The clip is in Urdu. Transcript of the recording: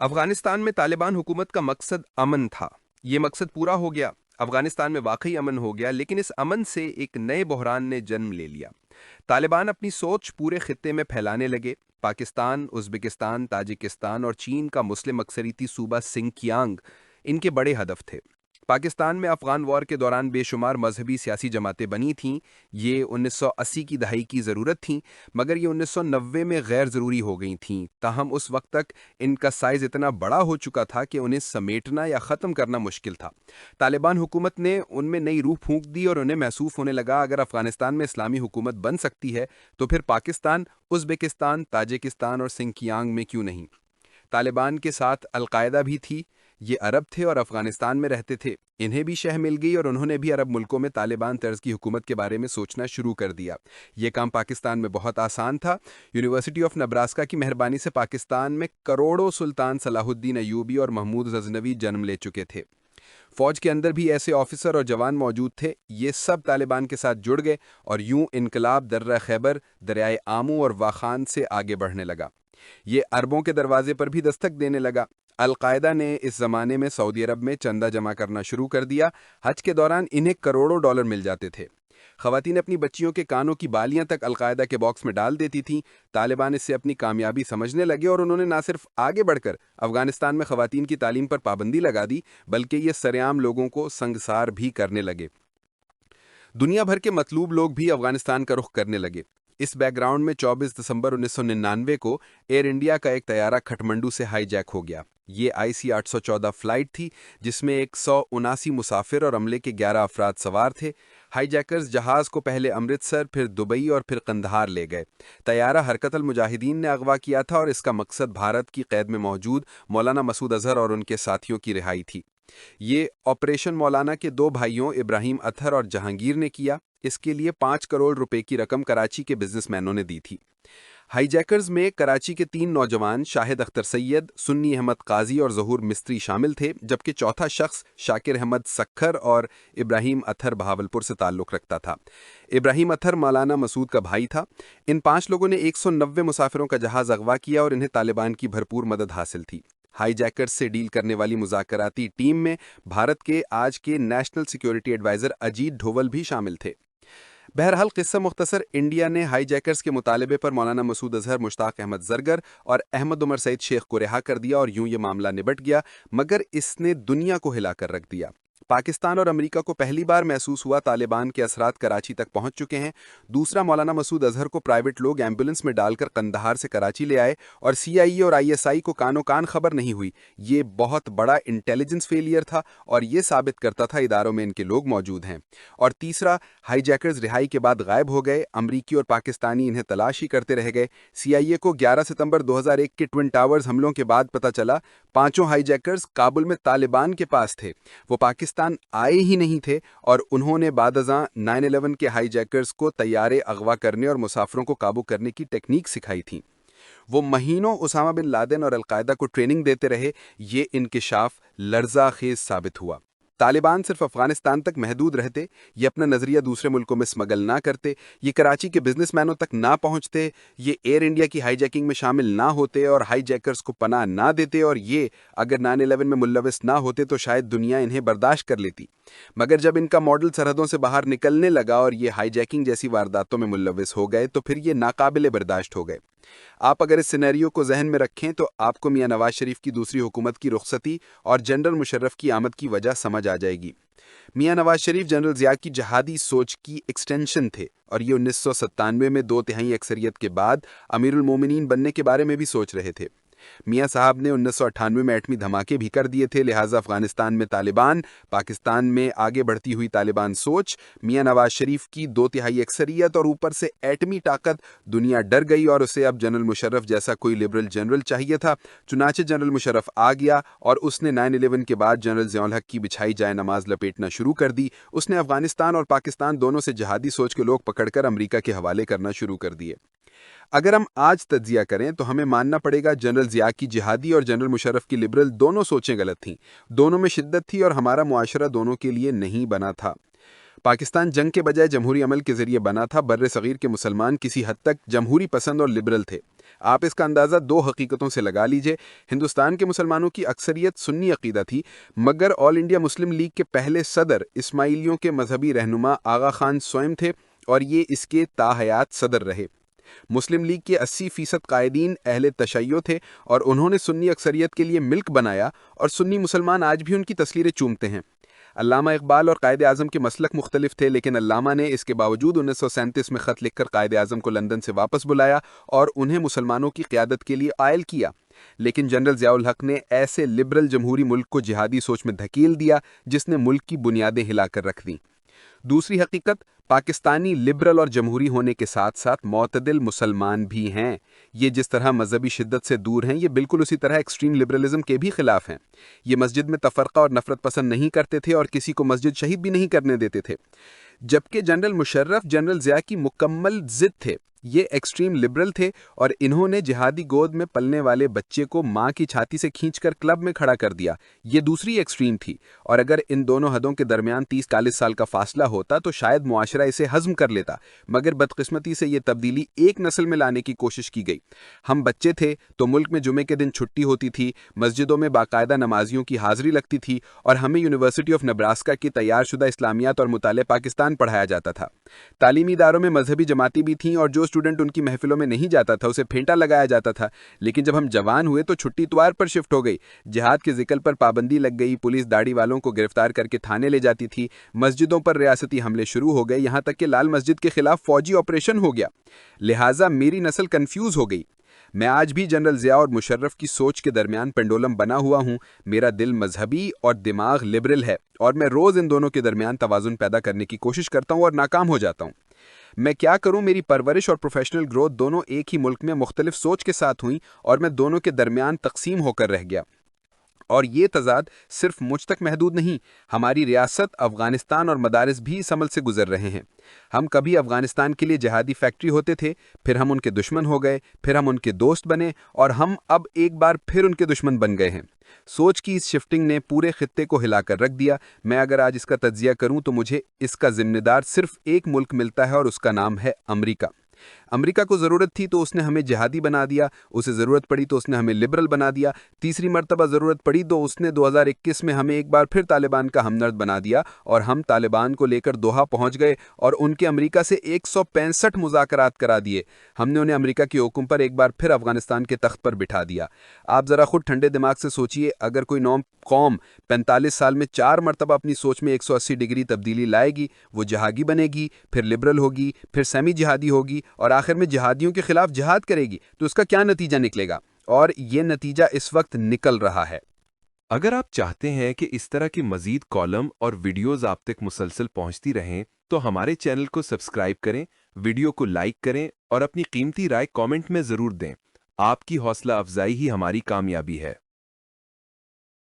افغانستان میں طالبان حکومت کا مقصد امن تھا۔ یہ مقصد پورا ہو گیا۔ افغانستان میں واقعی امن ہو گیا، لیکن اس امن سے ایک نئے بحران نے جنم لے لیا۔ طالبان اپنی سوچ پورے خطے میں پھیلانے لگے۔ پاکستان، ازبکستان، تاجکستان اور چین کا مسلم اکثریتی صوبہ سنکیانگ ان کے بڑے ہدف تھے۔ پاکستان میں افغان وار کے دوران بے شمار مذہبی سیاسی جماعتیں بنی تھیں۔ یہ 1980 کی دہائی کی ضرورت تھیں، مگر یہ 1990 میں غیر ضروری ہو گئی تھیں۔ تاہم اس وقت تک ان کا سائز اتنا بڑا ہو چکا تھا کہ انہیں سمیٹنا یا ختم کرنا مشکل تھا۔ طالبان حکومت نے ان میں نئی روح پھونک دی اور انہیں محسوس ہونے لگا اگر افغانستان میں اسلامی حکومت بن سکتی ہے تو پھر پاکستان، ازبکستان، تاجکستان اور سنکیانگ میں کیوں نہیں۔ طالبان کے ساتھ القاعدہ بھی تھی۔ یہ عرب تھے اور افغانستان میں رہتے تھے۔ انہیں بھی شہ مل گئی اور انہوں نے بھی عرب ملکوں میں طالبان طرز کی حکومت کے بارے میں سوچنا شروع کر دیا۔ یہ کام پاکستان میں بہت آسان تھا۔ یونیورسٹی آف نبراسکا کی مہربانی سے پاکستان میں کروڑوں سلطان صلاح الدین ایوبی اور محمود غزنوی جنم لے چکے تھے۔ فوج کے اندر بھی ایسے آفیسر اور جوان موجود تھے۔ یہ سب طالبان کے ساتھ جڑ گئے اور یوں انقلاب درہ خیبر، دریائے آمو اور واخان سے آگے بڑھنے لگا۔ یہ عربوں کے دروازے پر بھی دستک دینے لگا۔ القاعدہ نے اس زمانے میں سعودی عرب میں چندہ جمع کرنا شروع کر دیا۔ حج کے دوران انہیں کروڑوں ڈالر مل جاتے تھے۔ خواتین اپنی بچیوں کے کانوں کی بالیاں تک القاعدہ کے باکس میں ڈال دیتی تھیں۔ طالبان اس سے اپنی کامیابی سمجھنے لگے اور انہوں نے نہ صرف آگے بڑھ کر افغانستان میں خواتین کی تعلیم پر پابندی لگا دی، بلکہ یہ سرعام لوگوں کو سنگسار بھی کرنے لگے۔ دنیا بھر کے مطلوب لوگ بھی افغانستان کا رخ کرنے لگے۔ اس بیک گراؤنڈ میں 24 دسمبر 1999 کو ایئر انڈیا کا ایک طیارہ کھٹمنڈو سے ہائی جیک ہو گیا۔ یہ IC 814 فلائٹ تھی جس میں 179 مسافر اور عملے کے 11 افراد سوار تھے۔ ہائی جیکرز جہاز کو پہلے امرتسر، پھر دبئی اور پھر قندھار لے گئے۔ طیارہ حرکت المجاہدین نے اغوا کیا تھا اور اس کا مقصد بھارت کی قید میں موجود مولانا مسعود اظہر اور ان کے ساتھیوں کی رہائی تھی۔ یہ آپریشن مولانا کے دو بھائیوں ابراہیم اطہر اور جہانگیر نے کیا۔ اس کے لیے 5 کروڑ روپے کی رقم کراچی کے بزنس مینوں نے دی تھی۔ ہائی جیکرز میں کراچی کے 3 نوجوان شاہد اختر سید، سنی احمد قاضی اور ظہور مستری شامل تھے، جبکہ چوتھا شخص شاکر احمد سکھر اور ابراہیم اطہر بہاولپور سے تعلق رکھتا تھا۔ ابراہیم اطہر مولانا مسعود کا بھائی تھا۔ ان 5 لوگوں نے 190 مسافروں کا جہاز اغوا کیا اور انہیں طالبان کی بھرپور مدد حاصل تھی۔ ہائی جیکرز سے ڈیل کرنے والی مذاکراتی ٹیم میں بھارت کے آج کے نیشنل سیکیورٹی ایڈوائزر اجیت ڈھوول بھی شامل تھے۔ بہرحال قصہ مختصر، انڈیا نے ہائی جیکرز کے مطالبے پر مولانا مسعود اظہر، مشتاق احمد زرگر اور احمد عمر سعید شیخ کو رہا کر دیا اور یوں یہ معاملہ نبٹ گیا، مگر اس نے دنیا کو ہلا کر رکھ دیا۔ پاکستان اور امریکہ کو پہلی بار محسوس ہوا طالبان کے اثرات کراچی تک پہنچ چکے ہیں۔ دوسرا، مولانا مسعود اظہر کو پرائیویٹ لوگ ایمبولنس میں ڈال کر قندھار سے کراچی لے آئے اور CIA اور ISI کو کانوں کان خبر نہیں ہوئی۔ یہ بہت بڑا انٹیلیجنس فیلئر تھا اور یہ ثابت کرتا تھا اداروں میں ان کے لوگ موجود ہیں۔ اور تیسرا، ہائی جیکرز رہائی کے بعد غائب ہو گئے۔ امریکی اور پاکستانی انہیں تلاش ہی کرتے رہ گئے۔ CIA کو 11 ستمبر 2001 کے ٹوئن ٹاورز حملوں کے بعد پتہ چلا 5 ہائی جیکرز کابل میں طالبان کے پاس تھے۔ وہ پاکستان آئے ہی نہیں تھے اور انہوں نے بعد ازاں 9/11 کے ہائی جیکرز کو طیارے اغوا کرنے اور مسافروں کو قابو کرنے کی ٹیکنیک سکھائی تھی۔ وہ مہینوں اسامہ بن لادن اور القاعدہ کو ٹریننگ دیتے رہے۔ یہ انکشاف لرزہ خیز ثابت ہوا۔ طالبان صرف افغانستان تک محدود رہتے، یہ اپنا نظریہ دوسرے ملکوں میں اسمگل نہ کرتے، یہ کراچی کے بزنس مینوں تک نہ پہنچتے، یہ ایئر انڈیا کی ہائی جیکنگ میں شامل نہ ہوتے اور ہائی جیکرز کو پناہ نہ دیتے، اور یہ اگر 9/11 میں ملوث نہ ہوتے تو شاید دنیا انہیں برداشت کر لیتی۔ مگر جب ان کا ماڈل سرحدوں سے باہر نکلنے لگا اور یہ ہائی جیکنگ جیسی وارداتوں میں ملوث ہو گئے تو پھر یہ ناقابل برداشت ہو گئے۔ آپ اگر اس سینیریو کو ذہن میں رکھیں تو آپ کو میاں نواز شریف کی دوسری حکومت کی رخصتی اور جنرل مشرف کی آمد کی وجہ سمجھ آ جائے گی۔ میاں نواز شریف جنرل ضیاء کی جہادی سوچ کی ایکسٹینشن تھے اور یہ 1997 میں 2/3 اکثریت کے بعد امیر المومنین بننے کے بارے میں بھی سوچ رہے تھے۔ میاں صاحب نے 1998 میں ایٹمی دھماکے بھی کر دیے تھے، لہٰذا افغانستان میں طالبان، پاکستان میں آگے بڑھتی ہوئی طالبان سوچ، میاں نواز شریف کی 2/3 اکثریت اور اوپر سے ایٹمی طاقت، دنیا ڈر گئی اور اسے اب جنرل مشرف جیسا کوئی لبرل جنرل چاہیے تھا۔ چنانچہ جنرل مشرف آ گیا اور اس نے 9/11 کے بعد جنرل ضیاء الحق کی بچھائی جائے نماز لپیٹنا شروع کر دی۔ اس نے افغانستان اور پاکستان دونوں سے جہادی سوچ کے لوگ پکڑ کر امریکہ کے حوالے کرنا شروع کر دیے۔ اگر ہم آج تجزیہ کریں تو ہمیں ماننا پڑے گا جنرل ضیاء کی جہادی اور جنرل مشرف کی لبرل دونوں سوچیں غلط تھیں، دونوں میں شدت تھی اور ہمارا معاشرہ دونوں کے لیے نہیں بنا تھا۔ پاکستان جنگ کے بجائے جمہوری عمل کے ذریعے بنا تھا، بر صغیر کے مسلمان کسی حد تک جمہوری پسند اور لبرل تھے۔ آپ اس کا اندازہ دو حقیقتوں سے لگا لیجئے۔ ہندوستان کے مسلمانوں کی اکثریت سنی عقیدہ تھی، مگر آل انڈیا مسلم لیگ کے پہلے صدر اسماعیلیوں کے مذہبی رہنما آغا خان سوئم تھے اور یہ اس کے تاحیات صدر رہے۔ مسلم لیگ کے 80% قائدین اہل تشیع تھے اور انہوں نے سنی اکثریت کے لیے ملک بنایا اور سنی مسلمان آج بھی ان کی تصویریں چومتے ہیں۔ علامہ اقبال اور قائد اعظم کے مسلک مختلف تھے، لیکن علامہ نے اس کے باوجود 1937 میں خط لکھ کر قائد اعظم کو لندن سے واپس بلایا اور انہیں مسلمانوں کی قیادت کے لیے قائل کیا۔ لیکن جنرل ضیاء الحق نے ایسے لبرل جمہوری ملک کو جہادی سوچ میں دھکیل دیا جس نے ملک کی بنیادیں ہلا کر رکھ دیں۔ دوسری حقیقت، پاکستانی لبرل اور جمہوری ہونے کے ساتھ ساتھ معتدل مسلمان بھی ہیں۔ یہ جس طرح مذہبی شدت سے دور ہیں، یہ بالکل اسی طرح ایکسٹریم لبرلزم کے بھی خلاف ہیں۔ یہ مسجد میں تفرقہ اور نفرت پسند نہیں کرتے تھے اور کسی کو مسجد شہید بھی نہیں کرنے دیتے تھے، جبکہ جنرل مشرف جنرل ضیاء کی مکمل ضد تھے۔ یہ ایکسٹریم لبرل تھے اور انہوں نے جہادی گود میں پلنے والے بچے کو ماں کی چھاتی سے کھینچ کر کلب میں کھڑا کر دیا۔ یہ دوسری ایکسٹریم تھی، اور اگر ان دونوں حدوں کے درمیان 30-40 سال کا فاصلہ ہوتا تو شاید معاشرہ اسے ہضم کر لیتا، مگر بدقسمتی سے یہ تبدیلی ایک نسل میں لانے کی کوشش کی گئی۔ ہم بچے تھے تو ملک میں جمعے کے دن چھٹی ہوتی تھی، مسجدوں میں باقاعدہ نمازیوں کی حاضری لگتی تھی اور ہمیں یونیورسٹی آف نبراسکا کی تیار شدہ اسلامیات اور مطالعہ پاکستان پڑھایا جاتا تھا۔ تعلیمی اداروں میں مذہبی جماعتیں بھی تھیں اور جو اسٹوڈنٹ ان کی محفلوں میں نہیں جاتا تھا اسے پھینٹا لگایا جاتا تھا۔ لیکن جب ہم جوان ہوئے تو چھٹی اتوار پر شفٹ ہو گئی، جہاد کے ذکر پر پابندی لگ گئی، پولیس داڑھی والوں کو گرفتار کر کے تھانے لے جاتی تھی، مسجدوں پر ریاستی حملے شروع ہو گئے، یہاں تک کہ لال مسجد کے خلاف فوجی آپریشن ہو گیا۔ لہٰذا میری نسل کنفیوز ہو گئی۔ میں آج بھی جنرل ضیاء اور مشرف کی سوچ کے درمیان پنڈولم بنا ہوا ہوں۔ میرا دل مذہبی اور دماغ لبرل ہے اور میں روز ان دونوں کے درمیان توازن پیدا کرنے کی کوشش کرتا ہوں اور ناکام ہو جاتا ہوں۔ میں کیا کروں، میری پرورش اور پروفیشنل گروتھ دونوں ایک ہی ملک میں مختلف سوچ کے ساتھ ہوئیں اور میں دونوں کے درمیان تقسیم ہو کر رہ گیا۔ اور یہ تضاد صرف مجھ تک محدود نہیں، ہماری ریاست افغانستان اور مدارس بھی اس عمل سے گزر رہے ہیں۔ ہم کبھی افغانستان کے لیے جہادی فیکٹری ہوتے تھے، پھر ہم ان کے دشمن ہو گئے، پھر ہم ان کے دوست بنے اور ہم اب ایک بار پھر ان کے دشمن بن گئے ہیں۔ سوچ کی اس شفٹنگ نے پورے خطے کو ہلا کر رکھ دیا۔ میں اگر آج اس کا تجزیہ کروں تو مجھے اس کا ذمہ دار صرف ایک ملک ملتا ہے اور اس کا نام ہے امریکہ۔ امریکہ کو ضرورت تھی تو اس نے ہمیں جہادی بنا دیا، اسے ضرورت پڑی تو اس نے ہمیں لبرل بنا دیا، تیسری مرتبہ ضرورت پڑی تو اس نے 2021 میں ہمیں ایک بار پھر طالبان کا ہمدرد بنا دیا اور ہم طالبان کو لے کر دوحہ پہنچ گئے اور ان کے امریکہ سے 165 مذاکرات کرا دیے۔ ہم نے انہیں امریکہ کے حکم پر ایک بار پھر افغانستان کے تخت پر بٹھا دیا۔ آپ ذرا خود ٹھنڈے دماغ سے سوچئے، اگر کوئی قوم 45 سال میں 4 مرتبہ اپنی سوچ میں 180 ڈگری تبدیلی لائے گی، وہ جہادی بنے گی، پھر لبرل ہوگی، پھر سیمی جہادی ہوگی اور آخر میں جہادیوں کے خلاف جہاد کرے گی، تو اس کا کیا نتیجہ نکلے گا؟ اور یہ نتیجہ اس وقت نکل رہا ہے۔ اگر آپ چاہتے ہیں کہ اس طرح کی مزید کالم اور ویڈیوز آپ تک مسلسل پہنچتی رہیں تو ہمارے چینل کو سبسکرائب کریں، ویڈیو کو لائک کریں اور اپنی قیمتی رائے کامنٹ میں ضرور دیں۔ آپ کی حوصلہ افزائی ہی ہماری کامیابی ہے۔